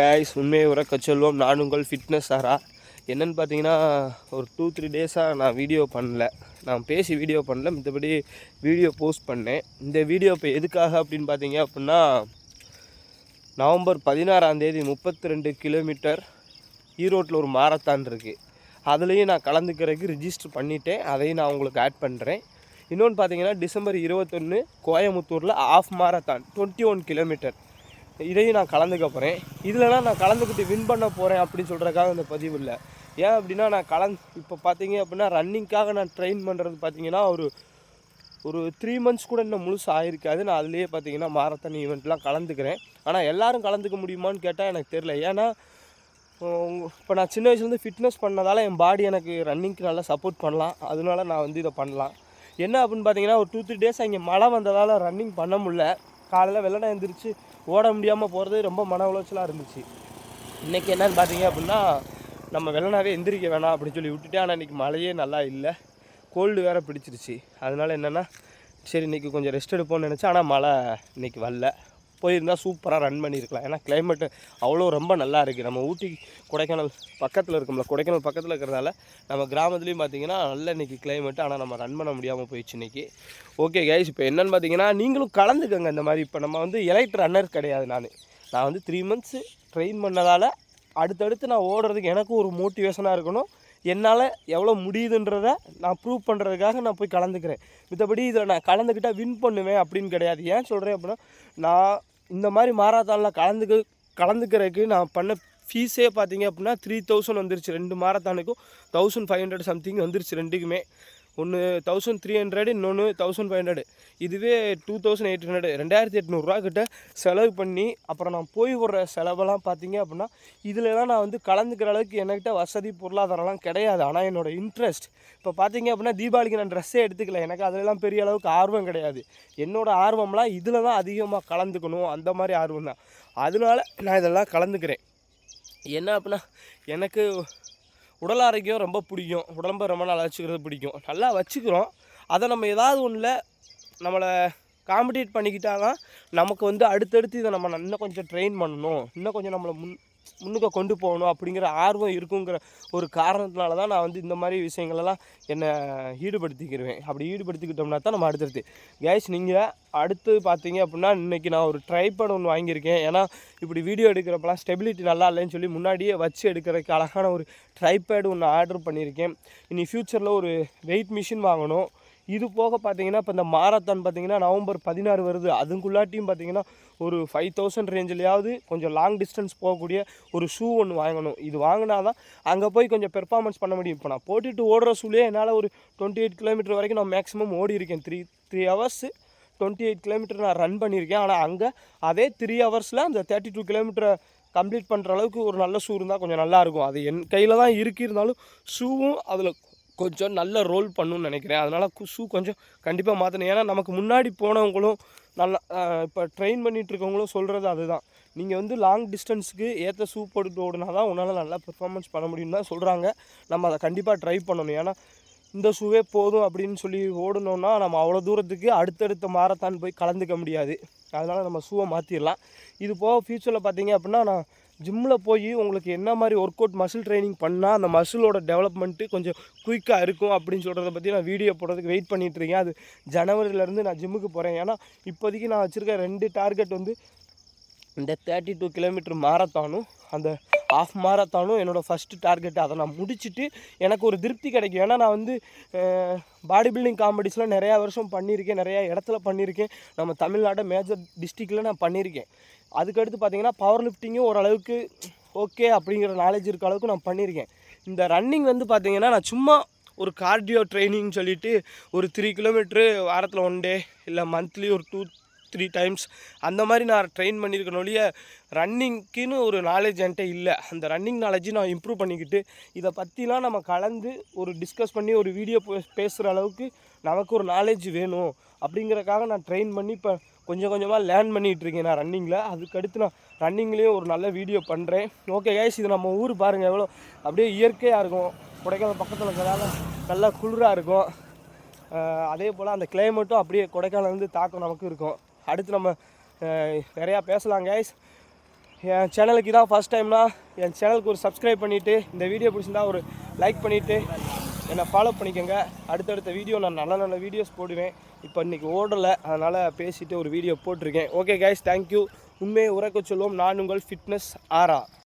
Guys உண்மையை உறக்க சொல்வோம். நான் உங்கள் ஃபிட்னஸ் சாரா. என்னென்னு பார்த்தீங்கன்னா ஒரு 2-3 டேஸாக நான் வீடியோ பண்ணல. நான் பேசி வீடியோ பண்ணல, மற்றபடி வீடியோ போஸ்ட் பண்ணேன். இந்த வீடியோ இப்போ எதுக்காக அப்படின்னு பார்த்தீங்க அப்படின்னா, நவம்பர் 16ஆம் தேதி 32 கிலோமீட்டர் ஈரோட்டில் ஒரு மாரத்தான் இருக்குது. அதுலேயும் நான் கலந்துக்கிறதுக்கு ரிஜிஸ்டர் பண்ணிவிட்டேன். அதையும் நான் உங்களுக்கு ஆட் பண்ணுறேன். இன்னொன்று பார்த்தீங்கன்னா டிசம்பர் 21 கோயமுத்தூரில் ஆஃப் மாரத்தான் 21 கிலோமீட்டர், இதையும் நான் கலந்துக்க போகிறேன். இதிலலாம் நான் கலந்துக்கிட்டு வின் பண்ண போகிறேன் அப்படின்னு சொல்கிறதுக்காக இந்த பதிவு இல்லை. ஏன் அப்படின்னா நான் இப்போ பார்த்தீங்க அப்படின்னா ரன்னிங்காக நான் ட்ரெயின் பண்ணுறது பார்த்தீங்கன்னா ஒரு 3 மந்த்ஸ் கூட இன்னும் முழுசு ஆகிருக்காது. நான் அதுலேயே பார்த்தீங்கன்னா மாரத்தான் ஈவெண்ட்லாம் கலந்துக்கிறேன். ஆனால் எல்லோரும் கலந்துக்க முடியுமான்னு கேட்டால் எனக்கு தெரில. ஏன்னா இப்போ நான் சின்ன வயசுலேருந்து ஃபிட்னஸ் பண்ணதால் என் பாடி எனக்கு ரன்னிங்க்கு நல்லா சப்போர்ட் பண்ணலாம். அதனால நான் இதை பண்ணலாம். என்ன அப்படின்னு பார்த்தீங்கன்னா ஒரு 2-3 டேஸ் இங்கே மழை வந்ததால் ரன்னிங் பண்ண முடியல. காலையில் வெள்ளனை எழுந்திரிச்சு ஓட முடியாமல் போகிறது ரொம்ப மன உளைச்சலாக இருந்துச்சு. இன்றைக்கி என்னென்னு பார்த்தீங்க அப்படின்னா, நம்ம வெள்ளனாவே எந்திரிக்க வேணாம் அப்படின்னு சொல்லி விட்டுட்டேன். ஆனால் இன்றைக்கி மழையே நல்லா இல்லை, கோல்டு வேறு பிடிச்சிருச்சு. அதனால் என்னென்னா சரி இன்றைக்கி கொஞ்சம் ரெஸ்ட் எடுப்போம்னு நினச்சேன். ஆனால் மழை இன்றைக்கி வரல. போயிருந்தால் சூப்பராக ரன் பண்ணியிருக்கலாம். ஏன்னா கிளைமேட்டு அவ்வளோ ரொம்ப நல்லா இருக்குது. நம்ம ஊட்டி கொடைக்கானல் பக்கத்தில் இருக்கோம்ல, கொடைக்கானல் பக்கத்தில் இருக்கிறதால நம்ம கிராமத்துலேயும் பார்த்திங்கன்னா நல்ல இன்றைக்கி கிளைமேட்டு. ஆனால் நம்ம ரன் பண்ண முடியாமல் போயிடுச்சு இன்றைக்கி. ஓகே கைஸ், இப்போ என்னென்னு பார்த்தீங்கன்னா நீங்களும் கலந்துக்கங்க. இந்த மாதிரி இப்போ நம்ம எலைட் ரன்னர் கிடையாது. நான் 3 மந்த்ஸ் ட்ரெயின் பண்ணதால் அடுத்தடுத்து நான் ஓடுறதுக்கு எனக்கும் ஒரு மோட்டிவேஷனாக இருக்கணும். என்னால் எவ்வளோ முடியுதுன்றதை நான் ப்ரூவ் பண்ணுறதுக்காக நான் போய் கலந்துக்கிறேன். மற்றபடி இதில் நான் கலந்துக்கிட்டால் வின் பண்ணுவேன் அப்படின்னு கிடையாது. ஏன் சொல்கிறேன் அப்படின்னா, நான் இந்த மாதிரி மாரத்தானில் கலந்துக்கிறதுக்கு நான் பண்ண ஃபீஸே பார்த்தீங்க அப்படின்னா 3000 வந்துருச்சு. 2 மாரத்தானுக்கும் 1500 சம்திங் வந்துருச்சு. ரெண்டுக்குமே ஒன்று 1300, இன்னொன்று 1500. இதுவே 2800, 2800 கிட்ட செலவு பண்ணி அப்புறம் நான் போய் விடுற செலவெல்லாம் பார்த்தீங்க அப்படின்னா, இதிலலாம் நான் கலந்துக்கிற அளவுக்கு என்கிட்ட வசதி பொருளாதாரம்லாம் கிடையாது. ஆனால் என்னோடய இன்ட்ரெஸ்ட் இப்போ பார்த்தீங்க அப்படின்னா, தீபாவளிக்கு நான் ட்ரெஸ்ஸே எடுத்துக்கல. எனக்கு அதிலலாம் பெரிய அளவுக்கு ஆர்வம் கிடையாது. என்னோடய ஆர்வம்லாம் இதில் தான் அதிகமாக கலந்துக்கணும், அந்த மாதிரி ஆர்வம் தான். அதனால நான் இதெல்லாம் கலந்துக்கிறேன். என்ன அப்படின்னா, எனக்கு உடல் ஆரோக்கியம் ரொம்ப பிடிக்கும். உடம்பை ரொம்ப நல்லா வச்சுக்கிறது பிடிக்கும். நல்லா வச்சுக்கிறோம். அதை நம்ம ஏதாவது ஒன்றில் நம்மளை காம்படிட் பண்ணிக்கிட்டால் தான் நமக்கு அடுத்தடுத்து இதை நம்ம இன்னும் கொஞ்சம் ட்ரெயின் பண்ணணும், இன்னும் கொஞ்சம் நம்மளை முன்னுக்கு கொண்டு போகணும் அப்படிங்கிற ஆர்வம் இருக்குங்கிற ஒரு காரணத்தினால தான் நான் இந்த மாதிரி விஷயங்களெல்லாம் என்னை ஈடுபடுத்திக்கிடுவேன். அப்படி ஈடுபடுத்திக்கிட்டோம்னா தான் நம்ம அடுத்தடுத்து கேஸ். நீங்கள் அடுத்து பார்த்தீங்க அப்படின்னா, இன்றைக்கி நான் ஒரு ட்ரைபேட் ஒன்று வாங்கியிருக்கேன். ஏன்னா இப்படி வீடியோ எடுக்கிறப்பெல்லாம் ஸ்டெபிலிட்டி நல்லா இல்லைன்னு சொல்லி முன்னாடியே வச்சு எடுக்கிறதுக்கு அழகான ஒரு ட்ரைபேடு ஒன்று ஆர்டர் பண்ணியிருக்கேன். இனி ஃப்யூச்சரில் ஒரு வெயிட் மிஷின் வாங்கணும். இது போக பார்த்தீங்கன்னா, இப்போ இந்த மாரத்தான் பார்த்தீங்கன்னா நவம்பர் 16 வருது. அதுக்குள்ளாட்டியும் பார்த்தீங்கன்னா ஒரு 5000 ரேஞ்சிலையாவது கொஞ்சம் லாங் டிஸ்டன்ஸ் போகக்கூடிய ஒரு ஷூ ஒன்று வாங்கணும். இது வாங்கினா தான் அங்கே போய் கொஞ்சம் பெர்ஃபார்மன்ஸ் பண்ண முடியும். இப்போ நான் போட்டுட்டு ஓடுற ஷூலே என்னால் ஒரு 28 கிலோமீட்டர் வரைக்கும் நான் மேக்ஸிமம் ஓடி இருக்கேன். 3 ஹவர்ஸ் 28 கிலோமீட்டர் நான் ரன் பண்ணியிருக்கேன். ஆனால் அங்கே அதே 3 ஹவர்ஸில் அந்த 32 கிலோமீட்டரை கம்ப்ளீட் பண்ணுற அளவுக்கு ஒரு நல்ல ஷூ இருந்தால் கொஞ்சம் நல்லாயிருக்கும். அது என் கையில் தான் இருந்தாலும் ஷூவும் அதில் கொஞ்சம் நல்ல ரோல் பண்ணணும்னு நினைக்கிறேன். அதனால் ஷூ கொஞ்சம் கண்டிப்பாக மாற்றணும். ஏன்னா நமக்கு முன்னாடி போனவங்களும் நல்லா இப்போ ட்ரெயின் பண்ணிகிட்ருக்கவங்களும் சொல்கிறது அதுதான். நீங்கள் லாங் டிஸ்டன்ஸுக்கு ஏற்ற ஷூ போட்டுட்டு ஓடினா தான் உன்னால் நல்லா பெர்ஃபார்மன்ஸ் பண்ண முடியும்னு தான் சொல்கிறாங்க. நம்ம அதை கண்டிப்பாக ட்ரை பண்ணணும். ஏன்னா இந்த ஷூவே போதும் அப்படின்னு சொல்லி ஓடணுன்னா நம்ம அவ்வளோ தூரத்துக்கு அடுத்தடுத்த மாரத்தான் போய் கலந்துக்க முடியாது. அதனால் நம்ம ஷூவை மாற்றிடலாம். இது போக ஃப்யூச்சரில் பார்த்தீங்க அப்படின்னா, நான் ஜிம்மில் போய் உங்களுக்கு என்ன மாதிரி ஒர்க் அவுட் மசில் ட்ரைனிங் பண்ணால் அந்த மசிலோட டெவலப்மெண்ட்டு கொஞ்சம் குயிக்காக இருக்கும் அப்படின்னு சொல்கிறத பற்றி நான் வீடியோ போடுறதுக்கு வெயிட் பண்ணிகிட்ருக்கேன். அது ஜனவரியிலேருந்து நான் ஜிம்முக்கு போகிறேன். ஏன்னா இப்போதைக்கு நான் வச்சுருக்க 2 டார்கெட் இந்த 32 கிலோமீட்டர் மாரத்தானும் அந்த ஆஃப் மாரத்தானும் என்னோடய ஃபஸ்ட்டு டார்கெட்டு. அதை நான் முடிச்சுட்டு எனக்கு ஒரு திருப்தி கிடைக்கும். ஏன்னா நான் பாடி பில்டிங் காம்படிஷனில் நிறையா வருஷம் பண்ணியிருக்கேன், நிறையா இடத்துல பண்ணியிருக்கேன். நம்ம தமிழ்நாடு மேஜர் டிஸ்ட்ரிக்டில் நான் பண்ணியிருக்கேன். அதுக்கடுத்து பார்த்திங்கன்னா பவர் லிஃப்டிங்கும் ஓரளவுக்கு ஓகே அப்படிங்கிற நாலேஜ் இருக்க அளவுக்கு நான் பண்ணியிருக்கேன். இந்த ரன்னிங் பார்த்திங்கன்னா நான் சும்மா ஒரு கார்டியோ ட்ரைனிங் சொல்லிவிட்டு ஒரு 3 கிலோமீட்ரு வாரத்தில் 1 டே இல்லை மந்த்லி ஒரு 2-3 டைம்ஸ் அந்த மாதிரி நான் ட்ரெயின் பண்ணியிருக்கணும் ஒழிய ரன்னிங்க்குன்னு ஒரு நாலேஜ் என்கிட்ட இல்லை. அந்த ரன்னிங் நாலேஜை நான் இம்ப்ரூவ் பண்ணிக்கிட்டு இதை பற்றிலாம் நம்ம கலந்து ஒரு டிஸ்கஸ் பண்ணி ஒரு வீடியோ பேசுகிற அளவுக்கு நமக்கு ஒரு நாலேஜ் வேணும். அப்படிங்கிறக்காக நான் ட்ரெயின் பண்ணி இப்போ கொஞ்சம் கொஞ்சமாக லேர்ன் பண்ணிகிட்ருக்கேன் நான் ரன்னிங்கில். அதுக்கடுத்து நான் ரன்னிங்லேயே ஒரு நல்ல வீடியோ பண்ணுறேன். ஓகே கைஸ், இது நம்ம ஊர் பாருங்கள் எவ்வளோ அப்படியே இயற்கையாக இருக்கும். கொடைக்கானல் பக்கத்தில் இருக்கிறதால நல்லா குளிராக இருக்கும். அதே போல் அந்த கிளைமேட்டும் அப்படியே கொடைக்கானல் தாக்கம் நமக்கு இருக்கும். அடுத்து நம்ம நிறையா பேசலாம் கைஸ். என் சேனலுக்கு தான் ஃபஸ்ட் டைம்னா என் சேனலுக்கு ஒரு சப்ஸ்கிரைப் பண்ணிவிட்டு இந்த வீடியோ பிடிச்சிருந்தா ஒரு லைக் பண்ணிவிட்டு என்னை ஃபாலோ பண்ணிக்கோங்க. அடுத்தடுத்த வீடியோ நான் நல்ல நல்ல வீடியோஸ் போடுவேன். இப்போ இன்றைக்கி ஓடலை, அதனால் பேசிவிட்டு ஒரு வீடியோ போட்டிருக்கேன். Okay guys, thank you. உண்மையை உறக்க சொல்லுவோம். நான் உங்கள் ஃபிட்னஸ் ஆரா.